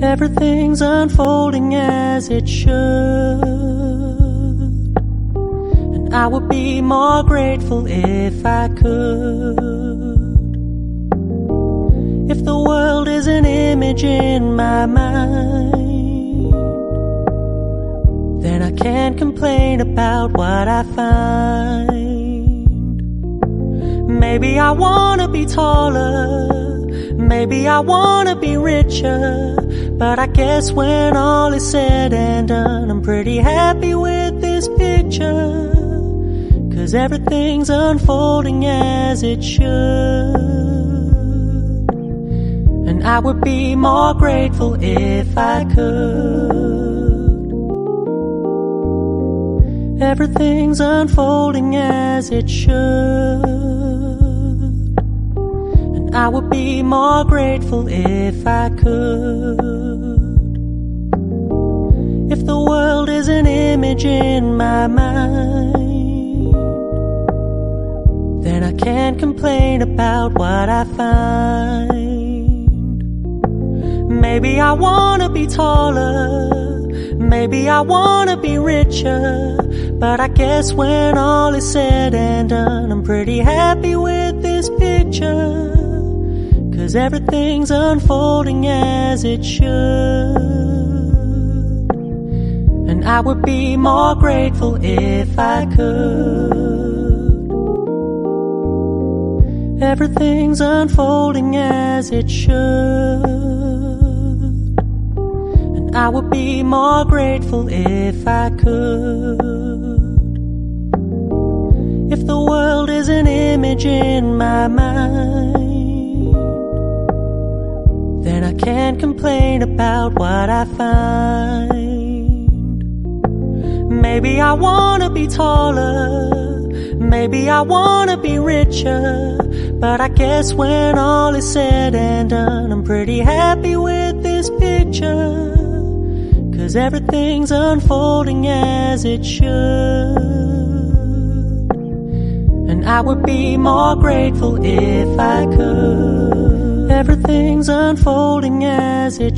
Everything's unfolding as it should, and I would be more grateful if I could. If the world is an image in my mind, then I can't complain about what I find. Maybe I wanna be taller, maybe I wanna be richer, but I guess when all is said and done, I'm pretty happy with this picture, 'cause everything's unfolding as it should. And I would be more grateful if I could. Everything's unfolding as it should, and I would be more grateful if I could. If the world is an image in my mind, then I can't complain about what I find. Maybe I wanna be taller, maybe I wanna be richer, but I guess when all is said and done, I'm pretty happy with this picture, 'cause everything's unfolding as it should. And I would be more grateful if I could. Everything's unfolding as it should, I would be more grateful if I could. If the world is an image in my mind, then I can't complain about what I find. Maybe I wanna be taller, maybe I wanna be richer, but I guess when all is said and done, I'm pretty happy with this picture, 'cause everything's unfolding as it should. And I would be more grateful if I could. Everything's unfolding as it should.